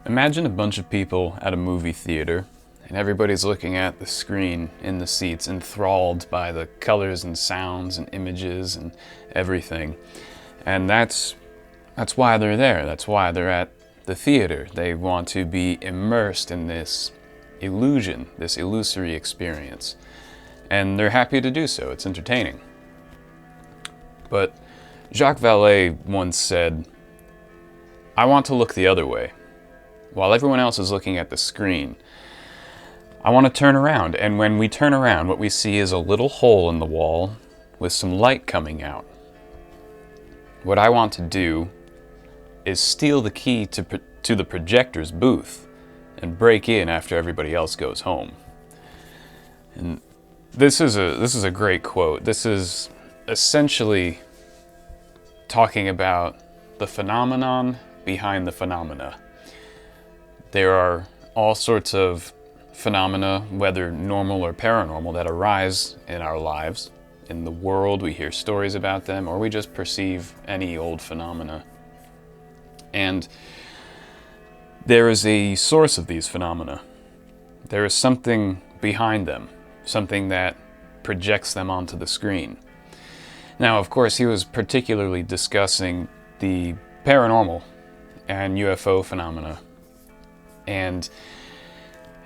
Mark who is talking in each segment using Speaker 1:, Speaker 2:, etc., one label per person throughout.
Speaker 1: Imagine a bunch of people at a movie theater, and everybody's looking at the screen in the seats, enthralled by the colors and sounds and images and everything. And that's why they're there. That's why they're at the theater. They want to be immersed in this illusion, this illusory experience. And they're happy to do so. It's entertaining. But Jacques Vallee once said, "I want to look the other way. While everyone else is looking at the screen, I want to turn around, and when we turn around, what we see is a little hole in the wall with some light coming out. What I want to do is steal the key to the projector's booth and break in after everybody else goes home." And this is a great quote. This is essentially talking about the phenomenon behind the phenomena. There are all sorts of phenomena, whether normal or paranormal, that arise in our lives, in the world. We hear stories about them, or we just perceive any old phenomena. And there is a source of these phenomena. There is something behind them, something that projects them onto the screen. Now, of course, he was particularly discussing the paranormal and UFO phenomena. And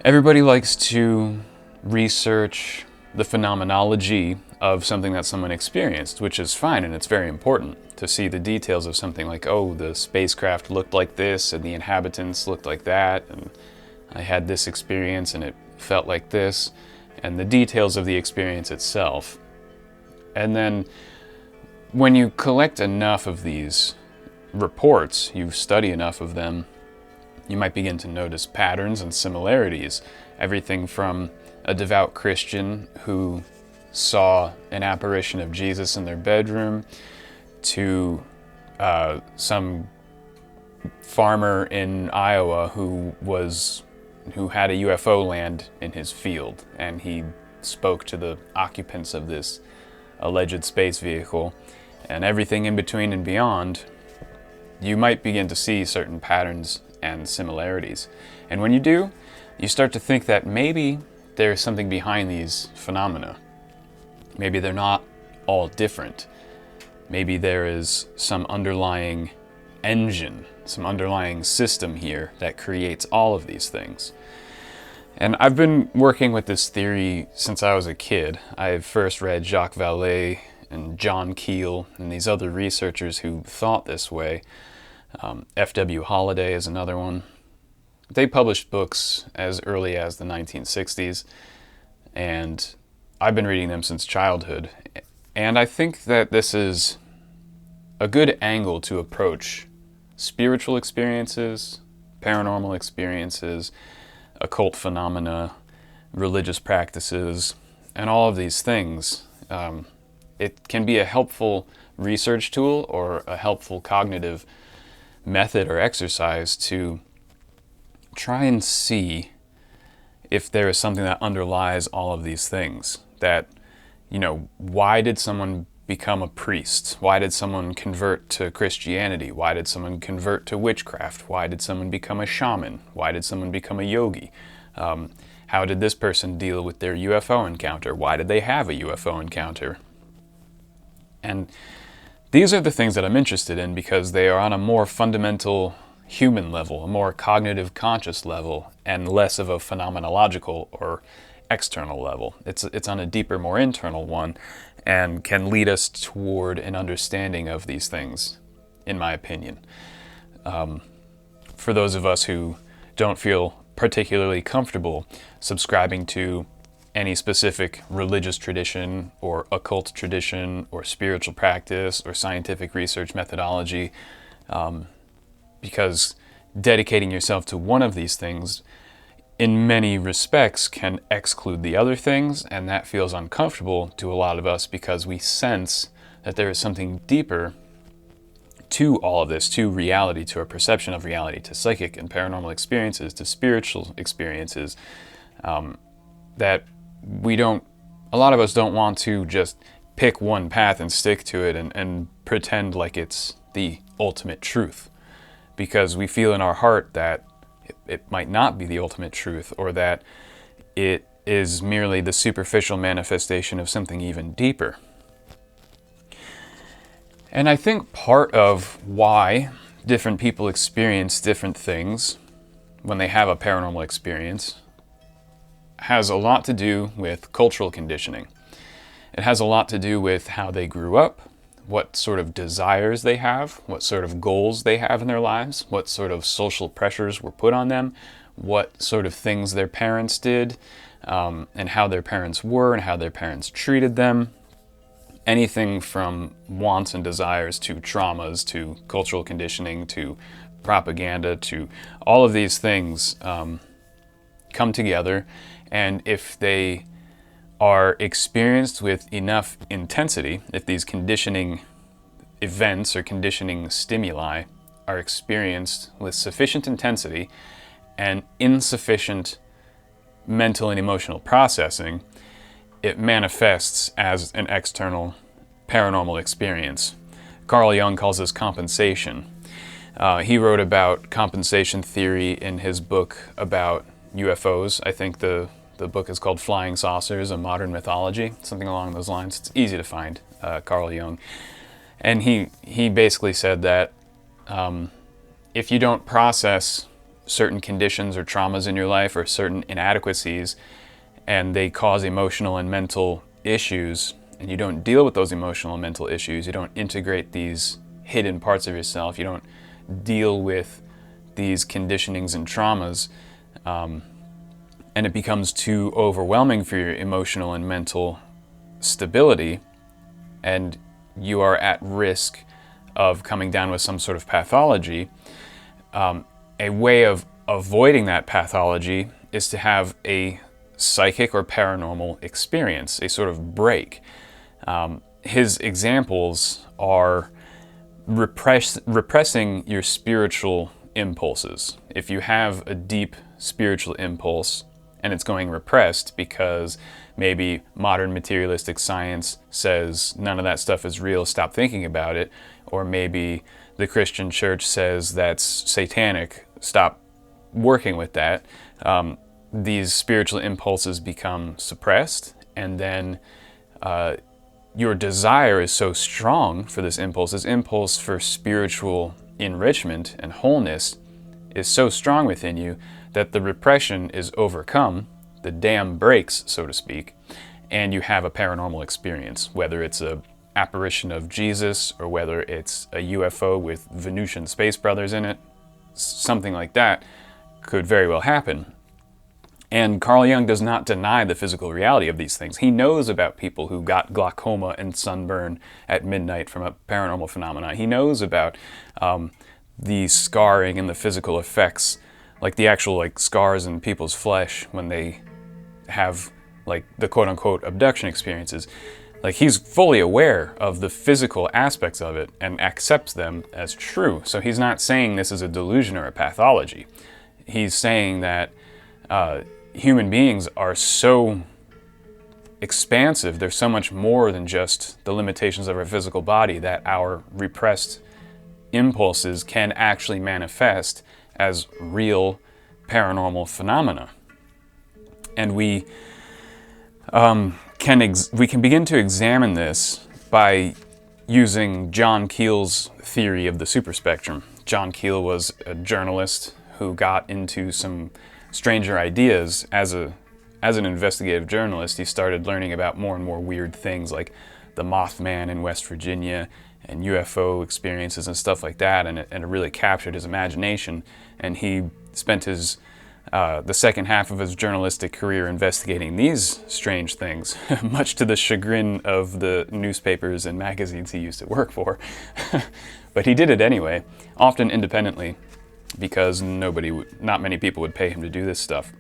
Speaker 1: everybody likes to research the phenomenology of something that someone experienced, which is fine, and it's very important to see the details of something like, oh, the spacecraft looked like this, and the inhabitants looked like that, and I had this experience, and it felt like this, and the details of the experience itself. And then when you collect enough of these reports, you study enough of them, you might begin to notice patterns and similarities. Everything from a devout Christian who saw an apparition of Jesus in their bedroom to some farmer in Iowa who had a UFO land in his field, and he spoke to the occupants of this alleged space vehicle, and everything in between and beyond. You might begin to see certain patterns and similarities. And when you do, you start to think that maybe there's something behind these phenomena. Maybe they're not all different. Maybe there is some underlying engine, some underlying system here that creates all of these things. And I've been working with this theory since I was a kid. I first read Jacques Vallee and John Keel and these other researchers who thought this way. F.W. Holliday is another one. They published books as early as the 1960s, and I've been reading them since childhood. And I think that this is a good angle to approach spiritual experiences, paranormal experiences, occult phenomena, religious practices, and all of these things. It can be a helpful research tool or a helpful cognitive method or exercise to try and see if there is something that underlies all of these things. That, why did someone become a priest? Why did someone convert to Christianity? Why did someone convert to witchcraft? Why did someone become a shaman? Why did someone become a yogi? How did this person deal with their UFO encounter? Why did they have a UFO encounter? And these are the things that I'm interested in because they are on a more fundamental human level, a more cognitive conscious level, and less of a phenomenological or external level. It's on a deeper, more internal one, and can lead us toward an understanding of these things, in my opinion. For those of us who don't feel particularly comfortable subscribing to any specific religious tradition or occult tradition or spiritual practice or scientific research methodology, because dedicating yourself to one of these things in many respects can exclude the other things, and that feels uncomfortable to a lot of us because we sense that there is something deeper to all of this, to reality, to our perception of reality, to psychic and paranormal experiences, to spiritual experiences, that a lot of us don't want to just pick one path and stick to it and pretend like it's the ultimate truth, because we feel in our heart that it might not be the ultimate truth, or that it is merely the superficial manifestation of something even deeper. And I think part of why different people experience different things when they have a paranormal experience has a lot to do with cultural conditioning. It has a lot to do with how they grew up, what sort of desires they have, what sort of goals they have in their lives, what sort of social pressures were put on them, what sort of things their parents did, and how their parents were and how their parents treated them. Anything from wants and desires to traumas to cultural conditioning to propaganda to all of these things come together, and if they are experienced with enough intensity, if these conditioning events or conditioning stimuli are experienced with sufficient intensity and insufficient mental and emotional processing, it manifests as an external paranormal experience. Carl Jung calls this compensation. He wrote about compensation theory in his book about UFOs. I think the book is called Flying Saucers, A Modern Mythology, something along those lines. It's easy to find, Carl Jung. And he basically said that if you don't process certain conditions or traumas in your life or certain inadequacies, and they cause emotional and mental issues, and you don't deal with those emotional and mental issues, you don't integrate these hidden parts of yourself, you don't deal with these conditionings and traumas, and it becomes too overwhelming for your emotional and mental stability, and you are at risk of coming down with some sort of pathology. A way of avoiding that pathology is to have a psychic or paranormal experience, a sort of break. His examples are repressing your spiritual impulses. If you have a deep spiritual impulse and it's going repressed because maybe modern materialistic science says none of that stuff is real, stop thinking about it, or maybe the Christian church says that's satanic, stop working with that, these spiritual impulses become suppressed, and then your desire is so strong for this impulse for spiritual enrichment and wholeness is so strong within you that the repression is overcome, the dam breaks, so to speak, and you have a paranormal experience, whether it's a apparition of Jesus or whether it's a UFO with Venusian space brothers in it. Something like that could very well happen. And Carl Jung does not deny the physical reality of these things. He knows about people who got glaucoma and sunburn at midnight from a paranormal phenomenon. He knows about the scarring and the physical effects, like the actual scars in people's flesh when they have the quote-unquote abduction experiences. He's fully aware of the physical aspects of it and accepts them as true. So he's not saying this is a delusion or a pathology. He's saying that human beings are so expansive, they're so much more than just the limitations of our physical body, that our repressed impulses can actually manifest as real paranormal phenomena. And we can begin to examine this by using John Keel's theory of the superspectrum. John Keel was a journalist who got into some stranger ideas as an investigative journalist. He started learning about more and more weird things like the Mothman in West Virginia and UFO experiences and stuff like that, and it really captured his imagination. And he spent the second half of his journalistic career investigating these strange things, much to the chagrin of the newspapers and magazines he used to work for. But he did it anyway, often independently, because not many people would pay him to do this stuff.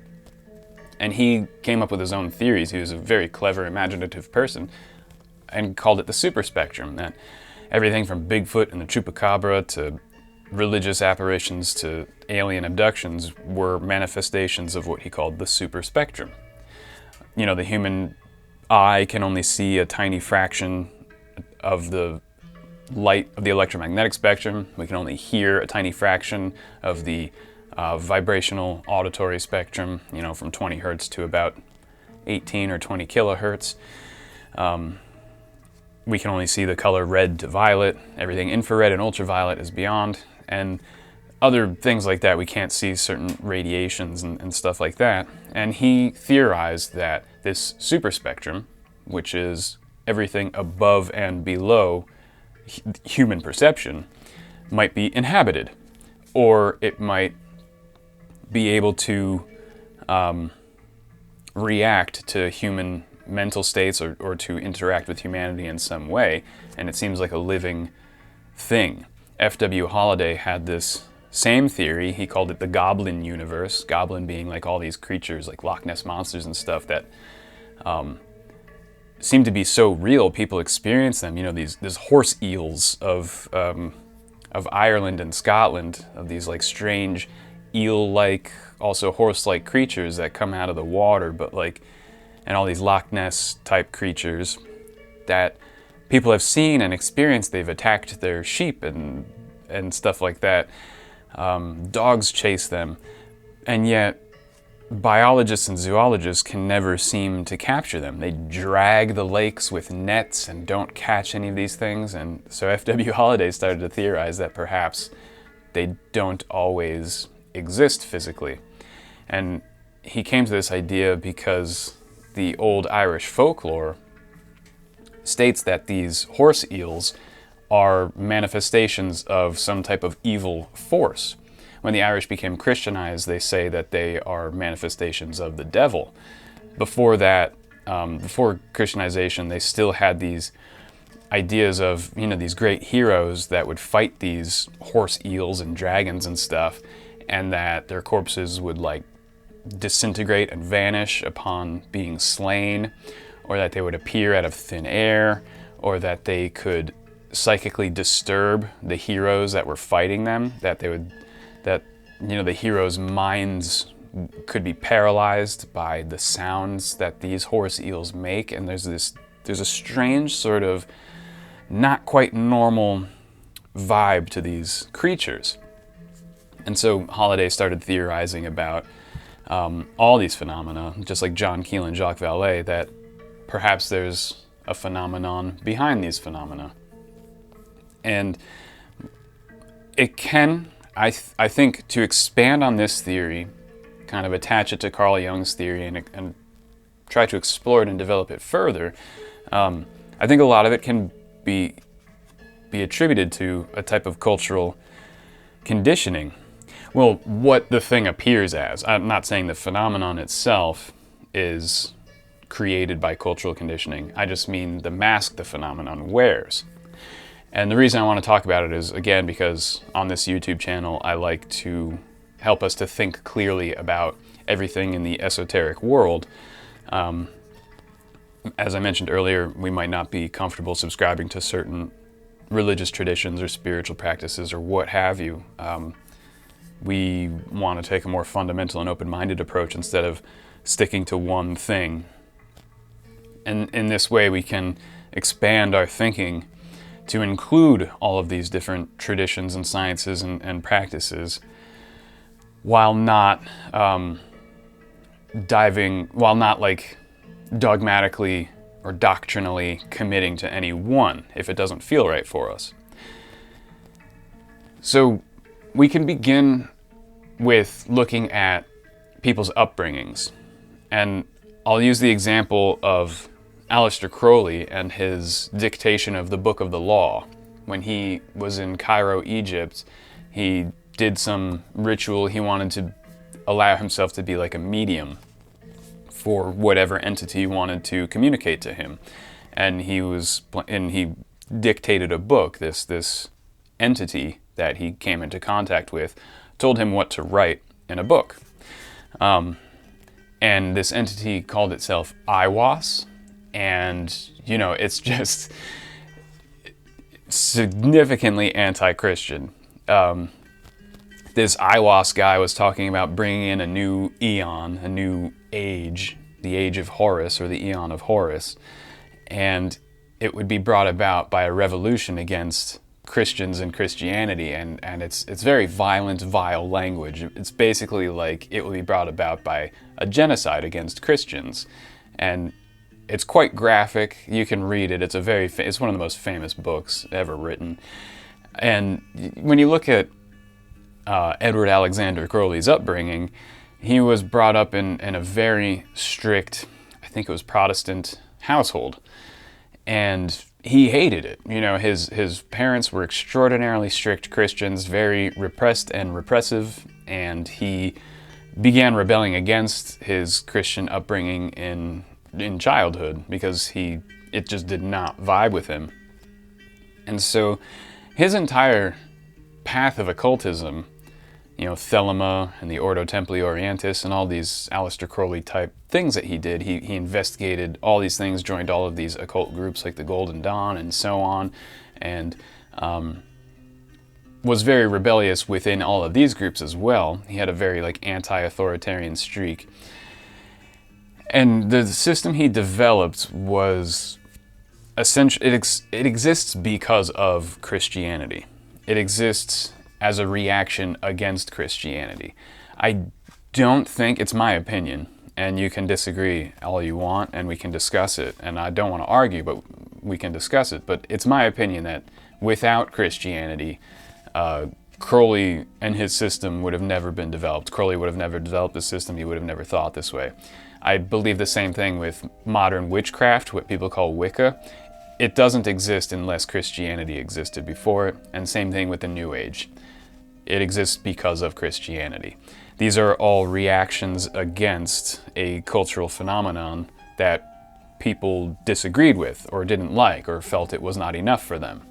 Speaker 1: And he came up with his own theories. He was a very clever, imaginative person, and called it the superspectrum, that everything from Bigfoot and the Chupacabra to religious apparitions to alien abductions were manifestations of what he called the superspectrum. The human eye can only see a tiny fraction of the light of the electromagnetic spectrum. We can only hear a tiny fraction of the vibrational auditory spectrum, from 20 hertz to about 18 or 20 kilohertz. We can only see the color red to violet. Everything infrared and ultraviolet is beyond. And other things like that, we can't see certain radiations and stuff like that. And he theorized that this superspectrum, which is everything above and below human perception, might be inhabited, or it might be able to react to human mental states or to interact with humanity in some way, and it seems like a living thing. F.W. Holliday had this same theory. He called it the Goblin universe, goblin being like all these creatures like Loch Ness monsters and stuff that seem to be so real. People experience them, these horse eels of Ireland and Scotland, of these like strange eel-like, also horse-like creatures that come out of the water, and all these Loch Ness type creatures that people have seen and experienced. They've attacked their sheep and stuff like that. Dogs chase them, and yet biologists and zoologists can never seem to capture them. They drag the lakes with nets and don't catch any of these things. And so F.W. Holliday started to theorize that perhaps they don't always exist physically. And he came to this idea because the old Irish folklore states that these horse eels are manifestations of some type of evil force. When the Irish became Christianized, they say that they are manifestations of the devil. Before that, before Christianization, they still had these ideas of, these great heroes that would fight these horse eels and dragons and stuff, and that their corpses would disintegrate and vanish upon being slain, or that they would appear out of thin air, or that they could psychically disturb the heroes that were fighting them, that the heroes' minds could be paralyzed by the sounds that these horse eels make. And there's a strange sort of not quite normal vibe to these creatures. And so Holliday started theorizing about all these phenomena, just like John Keel and Jacques Vallee, that perhaps there's a phenomenon behind these phenomena. And it can, I think, to expand on this theory, kind of attach it to Carl Jung's theory and try to explore it and develop it further, I think a lot of it can be attributed to a type of cultural conditioning. Well, what the thing appears as. I'm not saying the phenomenon itself is created by cultural conditioning. I just mean the mask the phenomenon wears. And the reason I want to talk about it is, again, because on this YouTube channel, I like to help us to think clearly about everything in the esoteric world. As I mentioned earlier, we might not be comfortable subscribing to certain religious traditions or spiritual practices or what have you. We want to take a more fundamental and open-minded approach instead of sticking to one thing. And in this way, we can expand our thinking to include all of these different traditions and sciences and practices, while not dogmatically or doctrinally committing to any one if it doesn't feel right for us. So we can begin with looking at people's upbringings. And I'll use the example of Aleister Crowley and his dictation of the Book of the Law. When he was in Cairo, Egypt, he did some ritual. He wanted to allow himself to be like a medium for whatever entity he wanted to communicate to him. And he dictated a book. This entity that he came into contact with told him what to write in a book. And this entity called itself Aiwass. And, it's just significantly anti-Christian. This Aiwass guy was talking about bringing in a new eon, a new age, the age of Horus, or the eon of Horus. And it would be brought about by a revolution against Christians and Christianity, and it's very violent, vile language. It's basically like it will be brought about by a genocide against Christians, and it's quite graphic. You can read it. It's one of the most famous books ever written. And when you look at Edward Alexander Crowley's upbringing, he was brought up in a very strict, I think it was Protestant household, and he hated it. You know, his parents were extraordinarily strict Christians, very repressed and repressive, and he began rebelling against his Christian upbringing in childhood because it just did not vibe with him. And so his entire path of occultism, you know, Thelema and the Ordo Templi Orientis and all these Aleister Crowley type things that he did. He investigated all these things, joined all of these occult groups like the Golden Dawn and so on, and was very rebellious within all of these groups as well. He had a very anti-authoritarian streak. And the system he developed was essentially, it exists because of Christianity. It exists as a reaction against Christianity. I don't think, it's my opinion, and you can disagree all you want, and we can discuss it, and I don't want to argue, but we can discuss it, but it's my opinion that without Christianity, Crowley and his system would have never been developed. Crowley would have never developed the system. He would have never thought this way. I believe the same thing with modern witchcraft, what people call Wicca. It doesn't exist unless Christianity existed before it, and same thing with the New Age. It exists because of Christianity. These are all reactions against a cultural phenomenon that people disagreed with or didn't like or felt it was not enough for them.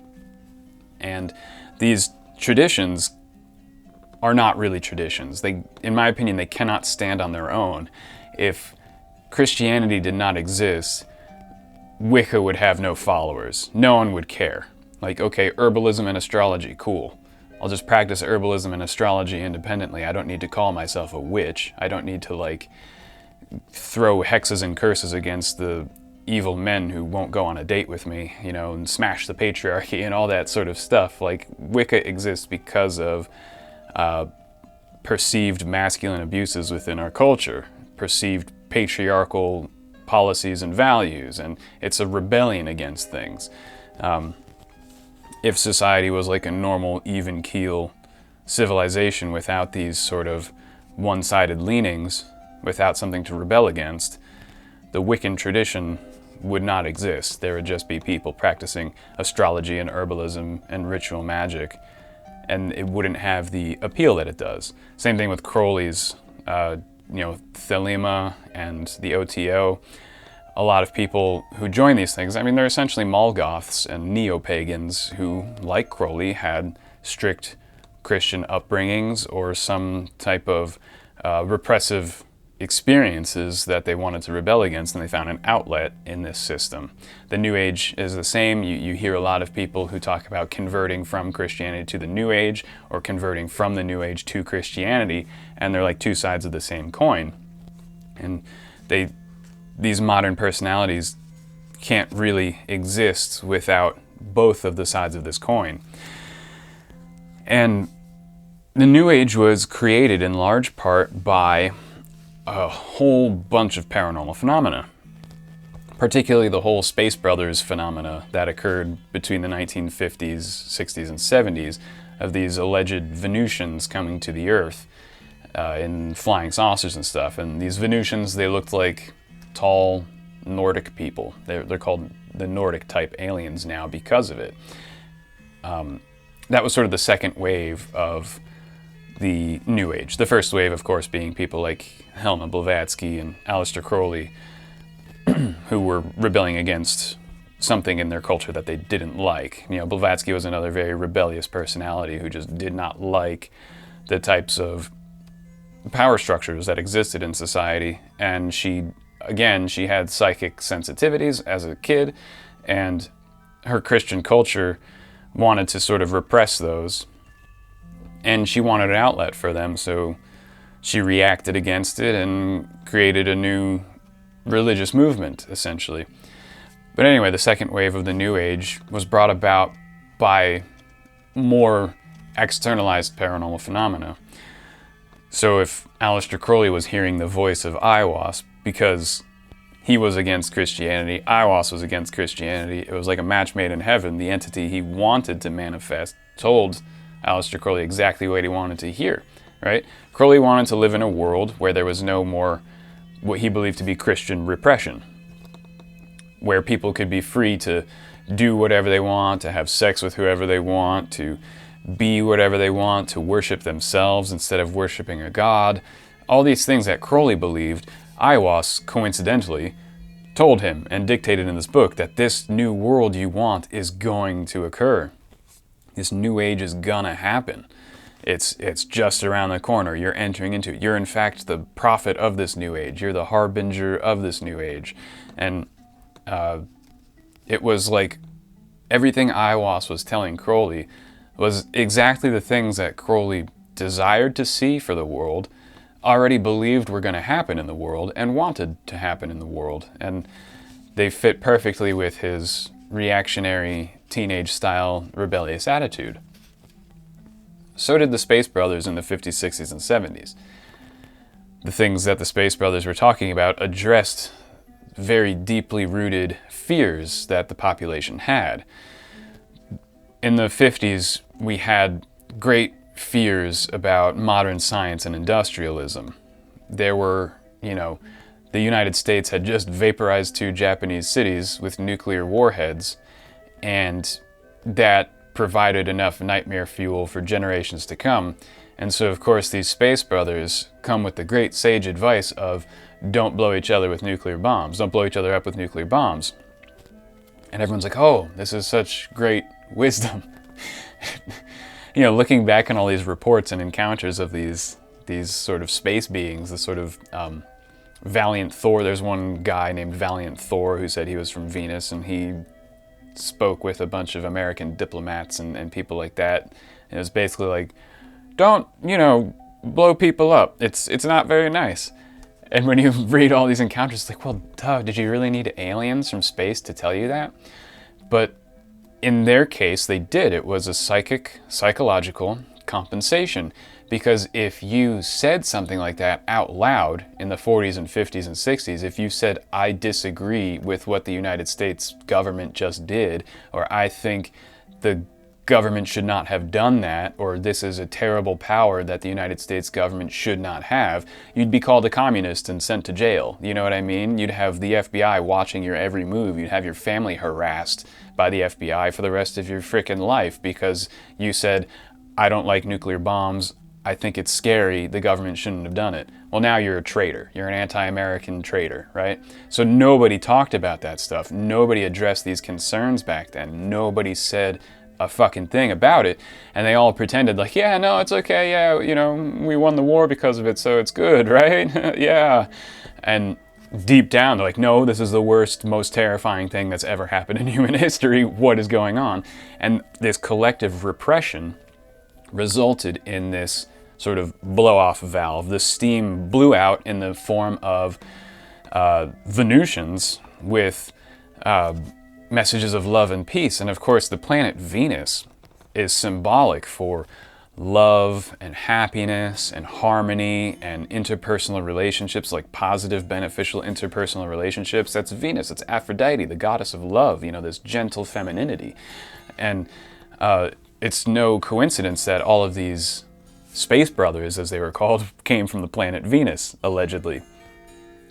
Speaker 1: And these traditions are not really traditions. In my opinion, they cannot stand on their own. If Christianity did not exist, Wicca would have no followers. No one would care. Like, okay, herbalism and astrology, cool. I'll just practice herbalism and astrology independently. I don't need to call myself a witch. I don't need to throw hexes and curses against the evil men who won't go on a date with me, you know, and smash the patriarchy and all that sort of stuff. Like, Wicca exists because of perceived masculine abuses within our culture, perceived patriarchal policies and values, and it's a rebellion against things. If society was like a normal, even keel civilization without these sort of one-sided leanings, without something to rebel against, the Wiccan tradition would not exist. There would just be people practicing astrology and herbalism and ritual magic, and it wouldn't have the appeal that it does. Same thing with Crowley's, Thelema and the OTO. A lot of people who join these things, I mean, they're essentially Molgoths and neo-pagans who, like Crowley, had strict Christian upbringings or some type of repressive experiences that they wanted to rebel against, and they found an outlet in this system. The New Age is the same. You hear a lot of people who talk about converting from Christianity to the New Age or converting from the New Age to Christianity, and they're like two sides of the same coin. And these modern personalities can't really exist without both of the sides of this coin. And the New Age was created in large part by a whole bunch of paranormal phenomena, particularly the whole Space Brothers phenomena that occurred between the 1950s, 60s, and 70s of these alleged Venusians coming to the Earth in flying saucers and stuff. And these Venusians, they looked like tall Nordic people. They're called the Nordic type aliens now because of it. That was sort of the second wave of the New Age. The first wave, of course, being people like Helena Blavatsky and Aleister Crowley, who were rebelling against something in their culture that they didn't like. You know, Blavatsky was another very rebellious personality who just did not like the types of power structures that existed in society, and she had psychic sensitivities as a kid, and her Christian culture wanted to sort of repress those, and she wanted an outlet for them, so she reacted against it and created a new religious movement, essentially. But anyway, the second wave of the New Age was brought about by more externalized paranormal phenomena. So if Aleister Crowley was hearing the voice of Aiwass because he was against Christianity, Aiwass was against Christianity, it was like a match made in heaven. The entity he wanted to manifest told Aleister Crowley exactly what he wanted to hear, right? Crowley wanted to live in a world where there was no more what he believed to be Christian repression, where people could be free to do whatever they want, to have sex with whoever they want, to be whatever they want, to worship themselves instead of worshiping a god. All these things that Crowley believed, Aiwass, coincidentally, told him and dictated in this book that this new world you want is going to occur. This new age is gonna happen. It's just around the corner. You're entering into it. You're in fact the prophet of this new age. You're the harbinger of this new age. And it was like everything Aiwass was telling Crowley was exactly the things that Crowley desired to see for the world, already believed were going to happen in the world, and wanted to happen in the world. And they fit perfectly with his reactionary, teenage-style, rebellious attitude. So did the Space Brothers in the 50s, 60s, and 70s. The things that the Space Brothers were talking about addressed very deeply rooted fears that the population had. In the 50s, we had great fears about modern science and industrialism. There were, the United States had just vaporized 2 Japanese cities with nuclear warheads, and that provided enough nightmare fuel for generations to come. And so, of course, these Space Brothers come with the great sage advice of don't blow each other with nuclear bombs. Don't blow each other up with nuclear bombs. And everyone's like, oh, this is such great wisdom. Looking back on all these reports and encounters of these sort of space beings, the sort of Valiant Thor. There's one guy named Valiant Thor who said he was from Venus, and he spoke with a bunch of American diplomats and people like that. And it was basically like, don't, blow people up. It's not very nice. And when you read all these encounters, it's like, well, duh, did you really need aliens from space to tell you that? But in their case, they did. It was a psychological compensation. Because if you said something like that out loud in the 40s and 50s and 60s, if you said, I disagree with what the United States government just did, or I think the government should not have done that, or this is a terrible power that the United States government should not have, you'd be called a communist and sent to jail. You know what I mean? You'd have the FBI watching your every move. You'd have your family harassed by the FBI for the rest of your frickin' life because you said, I don't like nuclear bombs. I think it's scary. The government shouldn't have done it. Well, now you're a traitor. You're an anti-American traitor, right? So nobody talked about that stuff. Nobody addressed these concerns back then. Nobody said a fucking thing about it, and they all pretended like, yeah, no, it's okay, yeah, we won the war because of it, so it's good, right? Yeah. And deep down, they're like, no, this is the worst, most terrifying thing that's ever happened in human history. What is going on? And this collective repression resulted in this sort of blow-off valve. The steam blew out in the form of Venusians with messages of love and peace. And of course, the planet Venus is symbolic for love and happiness and harmony and interpersonal relationships, like positive, beneficial interpersonal relationships. That's Venus. It's Aphrodite, the goddess of love, this gentle femininity. And it's no coincidence that all of these Space Brothers, as they were called, came from the planet Venus, allegedly.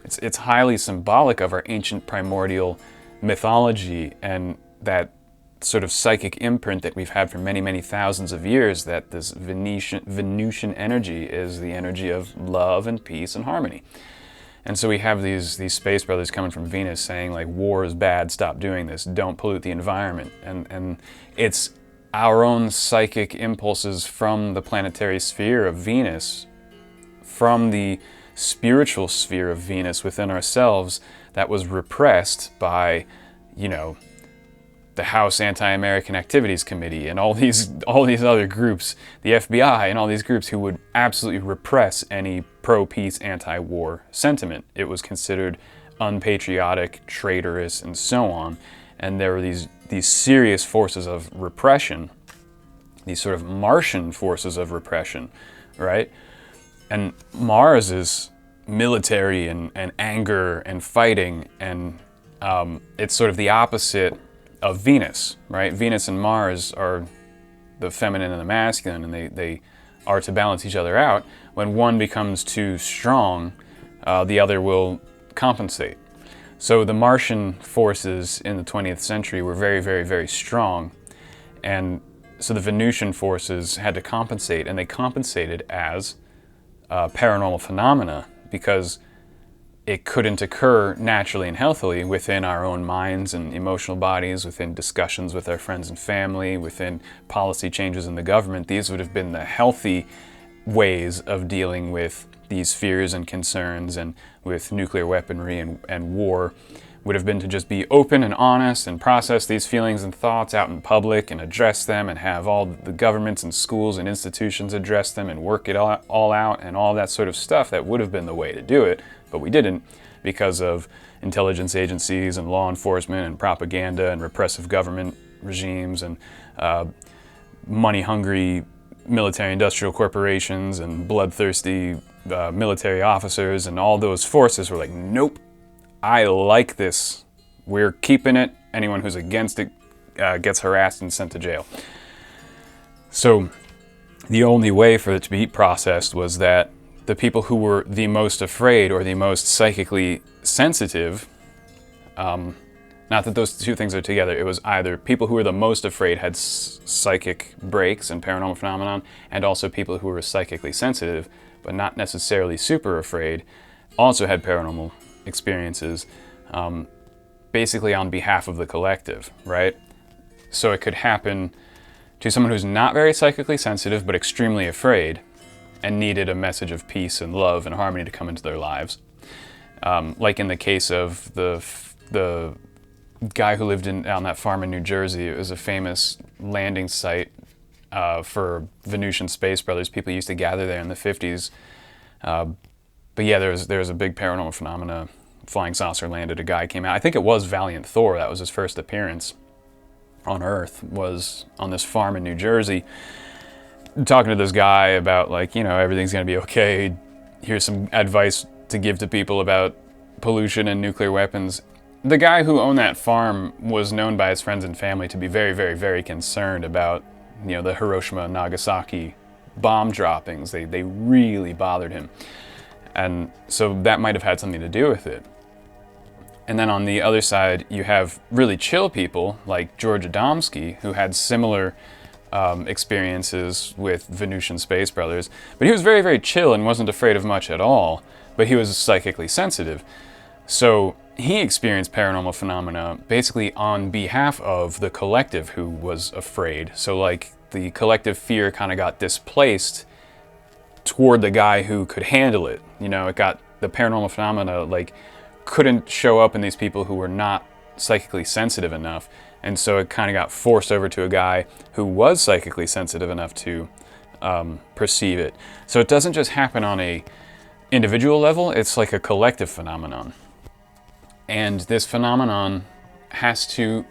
Speaker 1: It's highly symbolic of our ancient primordial mythology and that sort of psychic imprint that we've had for many, many thousands of years, that this Venusian energy is the energy of love and peace and harmony. And so we have these Space Brothers coming from Venus saying, like, war is bad, stop doing this, don't pollute the environment. And it's our own psychic impulses from the planetary sphere of Venus, from the spiritual sphere of Venus within ourselves, that was repressed by, the House Anti-American Activities Committee and all these other groups, the FBI and all these groups who would absolutely repress any pro-peace, anti-war sentiment. It was considered unpatriotic, traitorous, and so on. And there were these serious forces of repression, these sort of Martian forces of repression, right? And Mars is military and anger and fighting, and it's sort of the opposite of Venus, right? Venus and Mars are the feminine and the masculine, and they are to balance each other out. When one becomes too strong, the other will compensate. So the Martian forces in the 20th century were very, very, very strong, and so the Venusian forces had to compensate, and they compensated as paranormal phenomena, because it couldn't occur naturally and healthily within our own minds and emotional bodies, within discussions with our friends and family, within policy changes in the government. These would have been the healthy ways of dealing with these fears and concerns, and with nuclear weaponry and war, would have been to just be open and honest and process these feelings and thoughts out in public and address them, and have all the governments and schools and institutions address them and work it all out and all that sort of stuff. That would have been the way to do it, but we didn't, because of intelligence agencies and law enforcement and propaganda and repressive government regimes and money-hungry military-industrial corporations and bloodthirsty military officers, and all those forces were like, nope, I like this. We're keeping it. Anyone who's against it gets harassed and sent to jail. So the only way for it to be processed was that the people who were the most afraid or the most psychically sensitive, not that those two things are together, it was either people who were the most afraid had psychic breaks and paranormal phenomenon, and also people who were psychically sensitive, but not necessarily super afraid, also had paranormal experiences, basically on behalf of the collective, right? So it could happen to someone who's not very psychically sensitive, but extremely afraid, and needed a message of peace and love and harmony to come into their lives. Like in the case of the guy who lived on that farm in New Jersey. It was a famous landing site for Venusian space brothers. People used to gather there in the 50s. But yeah, there was a big paranormal phenomena. Flying saucer landed, a guy came out. I think it was Valiant Thor. That was his first appearance on Earth, was on this farm in New Jersey, talking to this guy about, like, you know, everything's going to be okay. Here's some advice to give to people about pollution and nuclear weapons. The guy who owned that farm was known by his friends and family to be very, very, very concerned about, you know, the Hiroshima and Nagasaki bomb droppings. They really bothered him. And so that might have had something to do with it. And then on the other side, you have really chill people like George Adamski, who had similar experiences with Venusian space brothers. But he was very, very chill and wasn't afraid of much at all, but he was psychically sensitive. So he experienced paranormal phenomena basically on behalf of the collective who was afraid. So like the collective fear kind of got displaced toward the guy who could handle it. You know, it got, the paranormal phenomena like couldn't show up in these people who were not psychically sensitive enough. And so it kind of got forced over to a guy who was psychically sensitive enough to perceive it. So it doesn't just happen on a individual level, it's like a collective phenomenon. And this phenomenon has to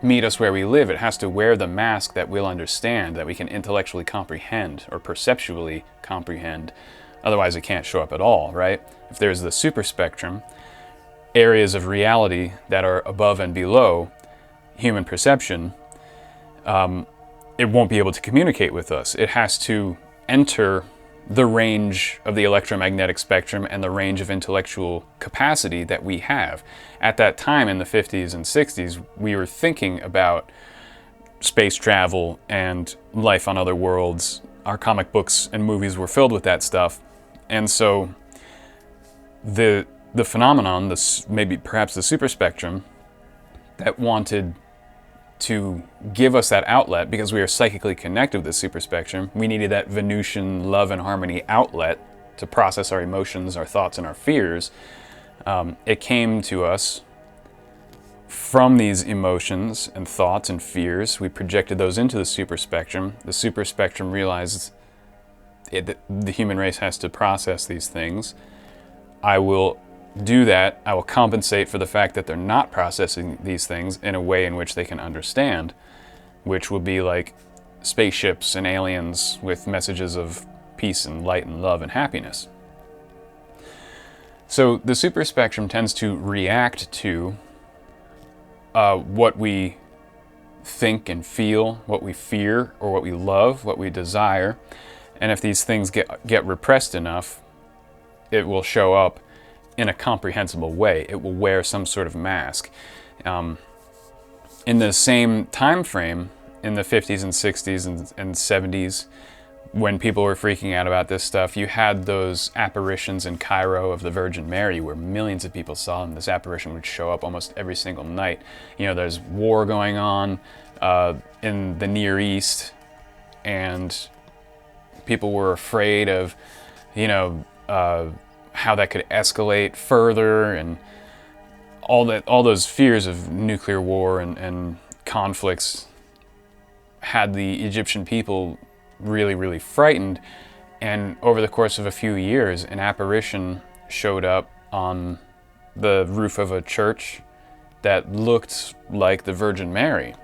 Speaker 1: meet us where we live. It has to wear the mask that we'll understand, that we can intellectually comprehend or perceptually comprehend. Otherwise it can't show up at all, right? If there's the super spectrum, areas of reality that are above and below human perception, it won't be able to communicate with us. It has to enter the range of the electromagnetic spectrum and the range of intellectual capacity that we have. At that time in the 50s and 60s, we were thinking about space travel and life on other worlds. Our comic books and movies were filled with that stuff. And so the phenomenon, maybe perhaps the super spectrum, that wanted to give us that outlet, because we are psychically connected with the super spectrum. We needed that Venusian love and harmony outlet to process our emotions, our thoughts, and our fears. It came to us from these emotions and thoughts and fears. We projected those into the super spectrum. The super spectrum realized the human race has to process these things. I will do that. I will compensate for the fact that they're not processing these things in a way in which they can understand, which will be like spaceships and aliens with messages of peace and light and love and happiness. So the super spectrum tends to react to what we think and feel, what we fear or what we love, what we desire. And if these things get repressed enough, it will show up in a comprehensible way. It will wear some sort of mask. In the same time frame, in the 50s and 60s and 70s, when people were freaking out about this stuff, you had those apparitions in Cairo of the Virgin Mary where millions of people saw them. This apparition would show up almost every single night. You know, there's war going on in the Near East, and people were afraid of, you know, how that could escalate further, and all those fears of nuclear war and conflicts had the Egyptian people really, really frightened. And over the course of a few years, an apparition showed up on the roof of a church that looked like the Virgin Mary.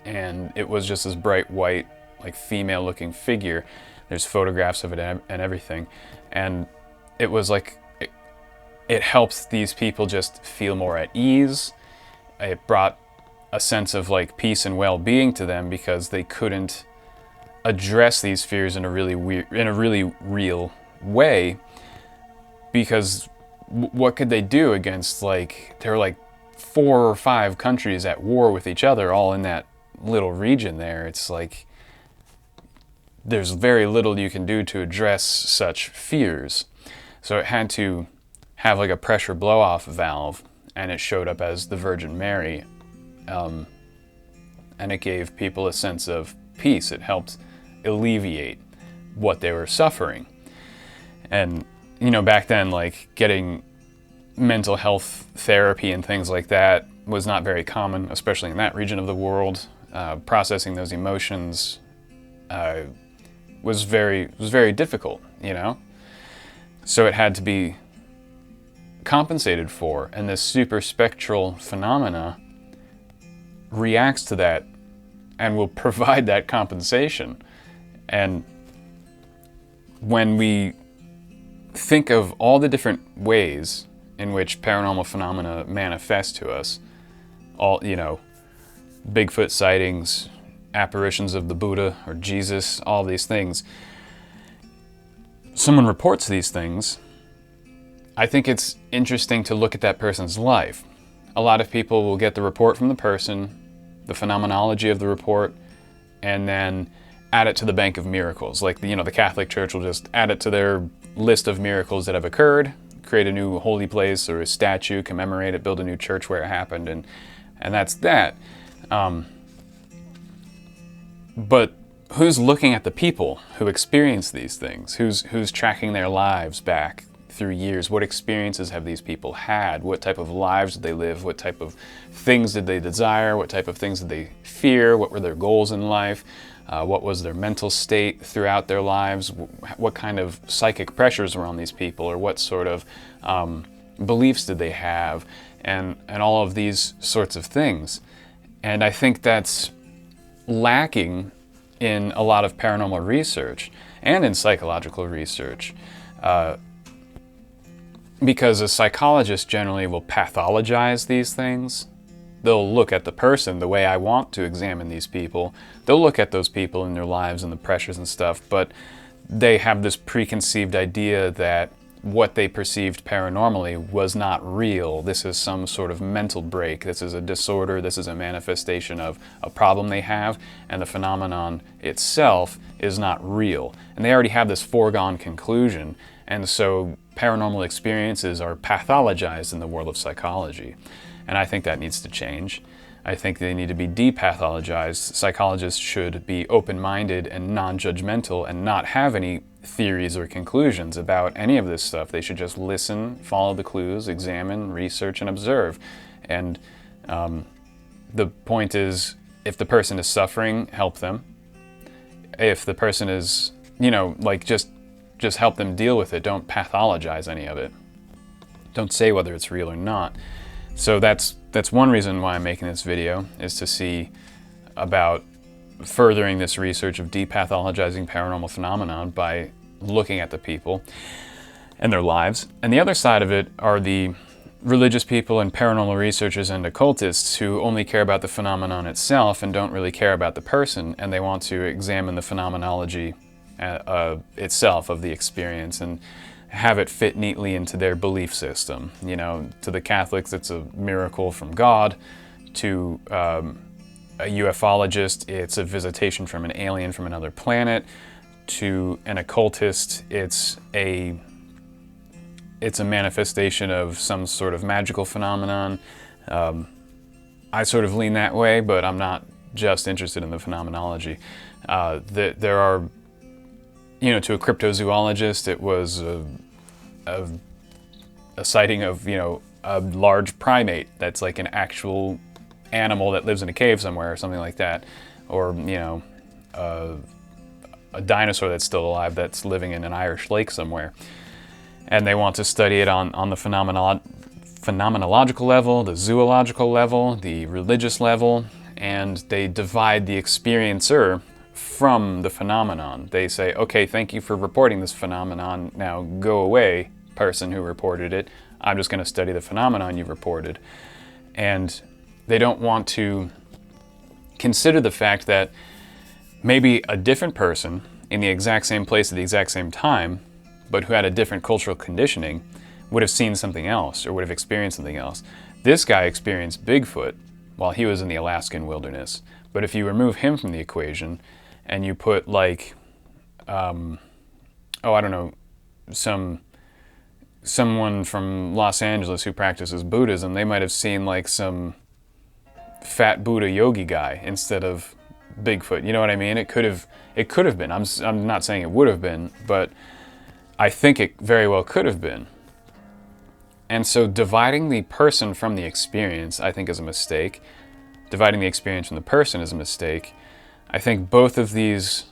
Speaker 1: And it was just this bright white, like female-looking figure. There's photographs of it and everything. And it was like, it helped these people just feel more at ease. It brought a sense of like peace and well-being to them because they couldn't address these fears in a really real way, because what could they do against, like, there were like 4 or 5 countries at war with each other all in that little region there. It's like there's very little you can do to address such fears. So it had to have like a pressure blow-off valve, and it showed up as the Virgin Mary, and it gave people a sense of peace. It helped alleviate what they were suffering. And, you know, back then, like, getting mental health therapy and things like that was not very common, especially in that region of the world. Processing those emotions was very difficult, you know? So it had to be compensated for, and this super spectral phenomena reacts to that and will provide that compensation. And when we think of all the different ways in which paranormal phenomena manifest to us, all, you know, Bigfoot sightings, apparitions of the Buddha or Jesus, all these things, someone reports these things, I think it's interesting to look at that person's life. A lot of people will get the report from the person, the phenomenology of the report, and then add it to the bank of miracles. Like, you know, the Catholic Church will just add it to their list of miracles that have occurred, create a new holy place or a statue, commemorate it, build a new church where it happened, and that's that. But who's looking at the people who experience these things? Who's tracking their lives back through years? What experiences have these people had? What type of lives did they live? What type of things did they desire? What type of things did they fear? What were their goals in life? What was their mental state throughout their lives? What kind of psychic pressures were on these people? Or what sort of beliefs did they have? And all of these sorts of things. And I think that's lacking in a lot of paranormal research and in psychological research. Because a psychologist generally will pathologize these things. They'll look at the person the way I want to examine these people. They'll look at those people in their lives and the pressures and stuff, but they have this preconceived idea that what they perceived paranormally was not real. This is some sort of mental break. This is a disorder. This is a manifestation of a problem they have, and the phenomenon itself is not real. And they already have this foregone conclusion, and so paranormal experiences are pathologized in the world of psychology. And I think that needs to change. I think they need to be depathologized. Psychologists should be open-minded and non-judgmental and not have any theories or conclusions about any of this stuff. They should just listen, follow the clues, examine, research, and observe. And the point is, if the person is suffering, help them. If the person is, you know, like, just help them deal with it. Don't pathologize any of it. Don't say whether it's real or not. So that's one reason why I'm making this video, is to see about furthering this research of depathologizing paranormal phenomenon by looking at the people and their lives. And the other side of it are the religious people and paranormal researchers and occultists who only care about the phenomenon itself and don't really care about the person, and they want to examine the phenomenology itself of the experience and have it fit neatly into their belief system. You know, to the Catholics, it's a miracle from God. To a ufologist, it's a visitation from an alien from another planet. To an occultist, it's a manifestation of some sort of magical phenomenon. I sort of lean that way, but I'm not just interested in the phenomenology. There are, you know, to a cryptozoologist, it was a sighting of, you know, a large primate that's like an actual animal that lives in a cave somewhere or something like that. Or, you know, a dinosaur that's still alive that's living in an Irish lake somewhere. And they want to study it on the phenomenological level, the zoological level, the religious level, and they divide the experiencer from the phenomenon. They say, okay, thank you for reporting this phenomenon. Now go away, person who reported it. I'm just going to study the phenomenon you reported. And they don't want to consider the fact that maybe a different person in the exact same place at the exact same time, but who had a different cultural conditioning, would have seen something else or would have experienced something else. This guy experienced Bigfoot while he was in the Alaskan wilderness. But if you remove him from the equation and you put like, I don't know, someone from Los Angeles who practices Buddhism, they might have seen like some fat Buddha yogi guy instead of Bigfoot. You know what I mean? It could have been. I'm not saying it would have been, but I think it very well could have been. And so dividing the person from the experience, I think, is a mistake. Dividing the experience from the person is a mistake. I think both of these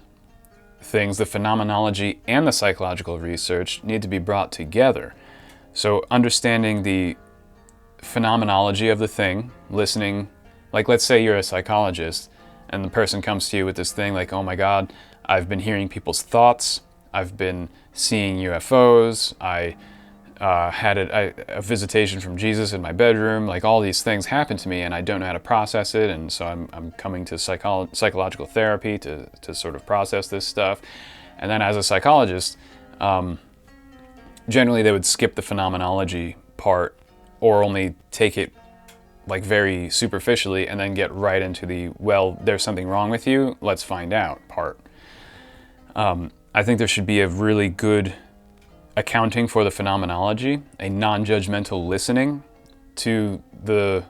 Speaker 1: things, the phenomenology and the psychological research, need to be brought together. So understanding the phenomenology of the thing, listening, like let's say you're a psychologist and the person comes to you with this thing like, oh my God, I've been hearing people's thoughts, I've been seeing UFOs, I had a visitation from Jesus in my bedroom, like all these things happen to me and I don't know how to process it, and so I'm coming to psychological therapy to sort of process this stuff. And then as a psychologist, generally they would skip the phenomenology part or only take it like very superficially and then get right into the, well, there's something wrong with you, let's find out part. I think there should be a really good accounting for the phenomenology, a non-judgmental listening to the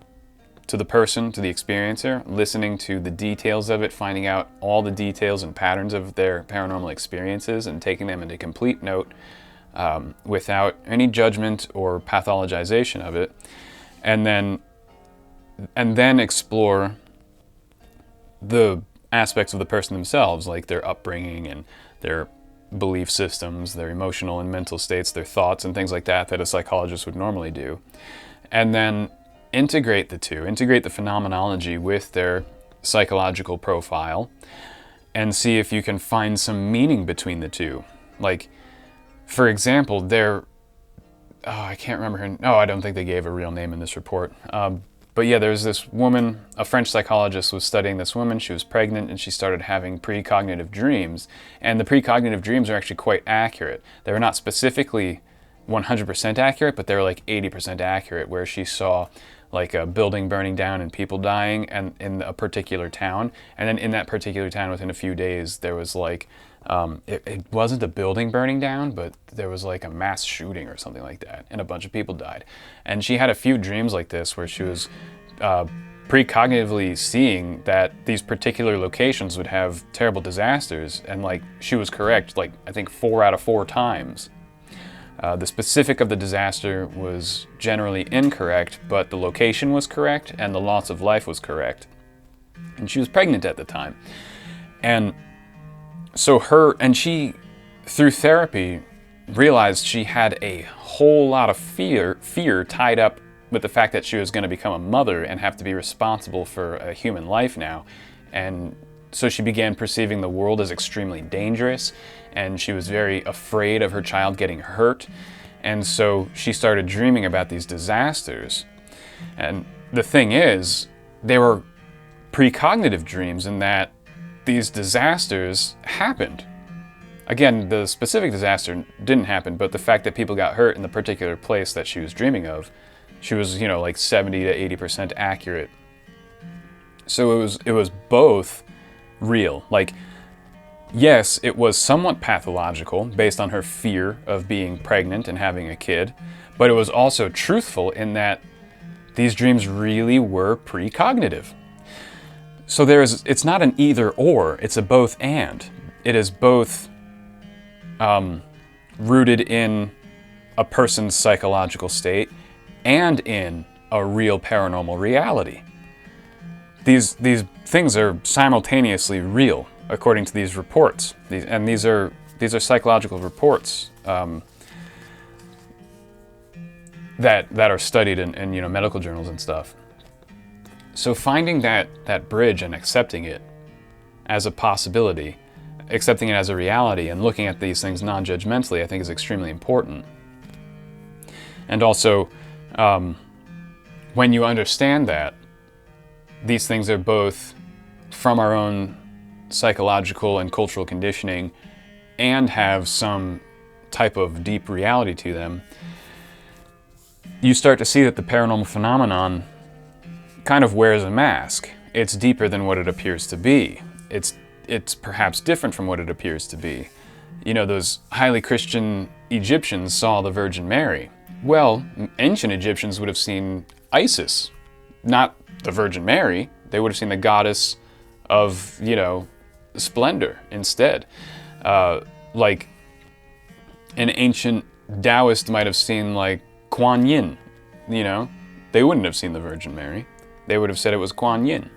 Speaker 1: person, to the experiencer, listening to the details of it, finding out all the details and patterns of their paranormal experiences and taking them into complete note without any judgment or pathologization of it, and then explore the aspects of the person themselves, like their upbringing and their belief systems, their emotional and mental states, their thoughts and things like that a psychologist would normally do. And then integrate the two, integrate the phenomenology with their psychological profile and see if you can find some meaning between the two. Like, for example, I can't remember her, no, I don't think they gave a real name in this report. But yeah, there's this woman, a French psychologist was studying this woman, she was pregnant and she started having precognitive dreams. And the precognitive dreams are actually quite accurate. They were not specifically 100% accurate, but they were like 80% accurate, where she saw like a building burning down and people dying and in a particular town. And then in that particular town within a few days, there was like, it wasn't a building burning down, but there was like a mass shooting or something like that, and a bunch of people died. And she had a few dreams like this where she was precognitively seeing that these particular locations would have terrible disasters, and like she was correct, like I think 4 out of 4 times. The specific of the disaster was generally incorrect, but the location was correct and the loss of life was correct. And she was pregnant at the time. And so she, through therapy, realized she had a whole lot of fear tied up with the fact that she was going to become a mother and have to be responsible for a human life now. And so she began perceiving the world as extremely dangerous, and she was very afraid of her child getting hurt. And so she started dreaming about these disasters. And the thing is, they were precognitive dreams in that these disasters happened. Again, the specific disaster didn't happen, but the fact that people got hurt in the particular place that she was dreaming of, she was, like 70 to 80% accurate. So it was both real. Like, yes, it was somewhat pathological based on her fear of being pregnant and having a kid, but it was also truthful in that these dreams really were precognitive. So it's not an either or, it's a both and. It is both rooted in a person's psychological state and in a real paranormal reality. These things are simultaneously real, according to these reports. These are psychological reports that are studied in medical journals and stuff. So finding that bridge and accepting it as a possibility, accepting it as a reality, and looking at these things non-judgmentally, I think is extremely important. And also, when you understand that these things are both from our own psychological and cultural conditioning and have some type of deep reality to them, you start to see that the paranormal phenomenon kind of wears a mask. It's deeper than what it appears to be. It's perhaps different from what it appears to be. Those highly Christian Egyptians saw the Virgin Mary. Well, ancient Egyptians would have seen Isis, not the Virgin Mary. They would have seen the goddess of, splendor instead. Like an ancient Taoist might have seen like Kuan Yin, They wouldn't have seen the Virgin Mary. They would have said it was Kuan Yin.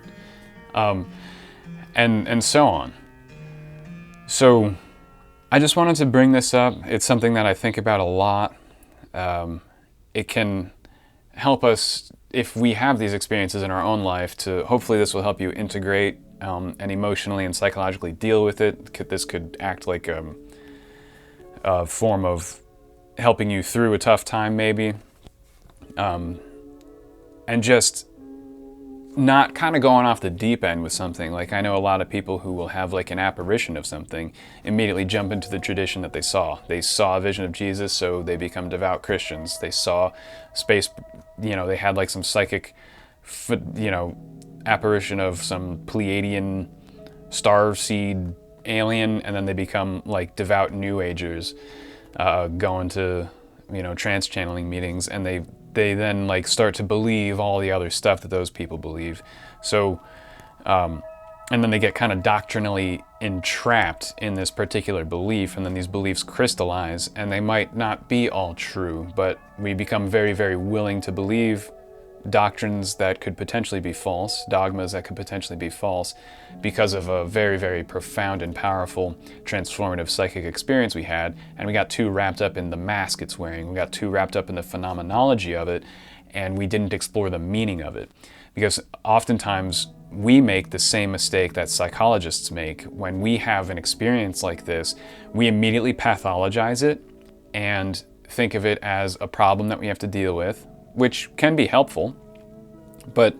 Speaker 1: And so on. So I just wanted to bring this up. It's something that I think about a lot. It can help us, if we have these experiences in our own life, to hopefully this will help you integrate and emotionally and psychologically deal with it. This could act like a form of helping you through a tough time, maybe. And just not kind of going off the deep end with something. Like, I know a lot of people who will have like an apparition of something, immediately jump into the tradition that they saw. They saw a vision of Jesus, so they become devout Christians. They saw space, they had like some psychic, apparition of some Pleiadian starseed alien, and then they become like devout New Agers, going to, trance channeling meetings, and they then like start to believe all the other stuff that those people believe. So, and then they get kind of doctrinally entrapped in this particular belief, and then these beliefs crystallize, and they might not be all true, but we become very, very willing to believe doctrines that could potentially be false, dogmas that could potentially be false, because of a very, very profound and powerful transformative psychic experience we had. And we got too wrapped up in the mask it's wearing. We got too wrapped up in the phenomenology of it, and we didn't explore the meaning of it. Because oftentimes we make the same mistake that psychologists make. When we have an experience like this, we immediately pathologize it and think of it as a problem that we have to deal with, which can be helpful, but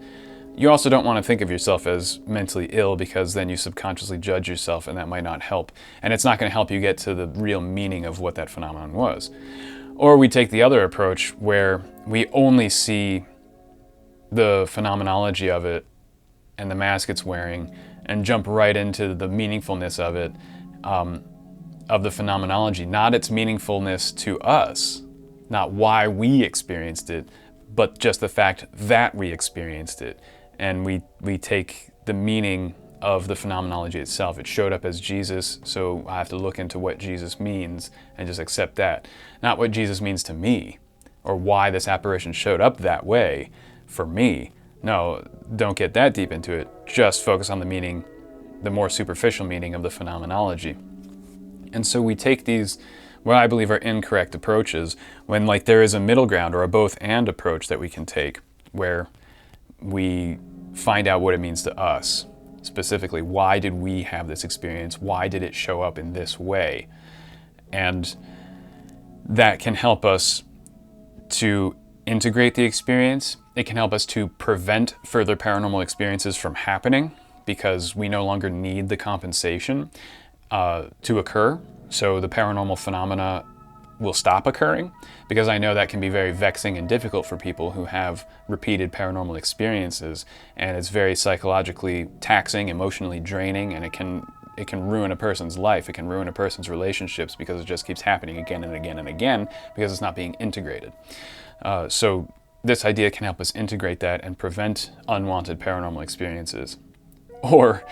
Speaker 1: you also don't want to think of yourself as mentally ill, because then you subconsciously judge yourself, and that might not help. And it's not going to help you get to the real meaning of what that phenomenon was. Or we take the other approach where we only see the phenomenology of it and the mask it's wearing, and jump right into the meaningfulness of it, of the phenomenology, not its meaningfulness to us, not why we experienced it, but just the fact that we experienced it. And we take the meaning of the phenomenology itself. It showed up as Jesus, so I have to look into what Jesus means and just accept that. Not what Jesus means to me, or why this apparition showed up that way for me. No, don't get that deep into it. Just focus on the meaning, the more superficial meaning of the phenomenology. And so we take these, what I believe are incorrect approaches, when like there is a middle ground or a both and approach that we can take, where we find out what it means to us. specifically. Why did we have this experience? Why did it show up in this way? And that can help us to integrate the experience. It can help us to prevent further paranormal experiences from happening, because we no longer need the compensation to occur. So the paranormal phenomena will stop occurring, because I know that can be very vexing and difficult for people who have repeated paranormal experiences, and it's very psychologically taxing, emotionally draining, and it can ruin a person's life. It can ruin a person's relationships, because it just keeps happening again and again and again, because it's not being integrated. So this idea can help us integrate that and prevent unwanted paranormal experiences. Or,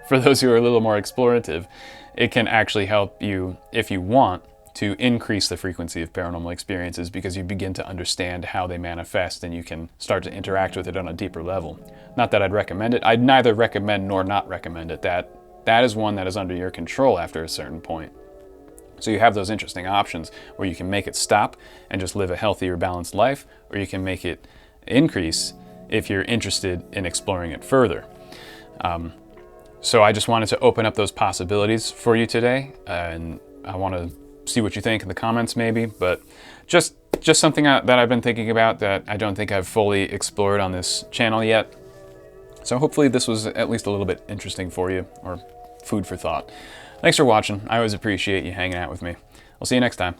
Speaker 1: for those who are a little more explorative, it can actually help you, if you want, to increase the frequency of paranormal experiences, because you begin to understand how they manifest and you can start to interact with it on a deeper level. Not that I'd recommend it. I'd neither recommend nor not recommend it. That is one that is under your control after a certain point. So you have those interesting options where you can make it stop and just live a healthier, balanced life, or you can make it increase if you're interested in exploring it further. So I just wanted to open up those possibilities for you today, and I want to see what you think in the comments maybe, but just something that I've been thinking about that I don't think I've fully explored on this channel yet. So hopefully this was at least a little bit interesting for you, or food for thought. Thanks for watching. I always appreciate you hanging out with me. I'll see you next time.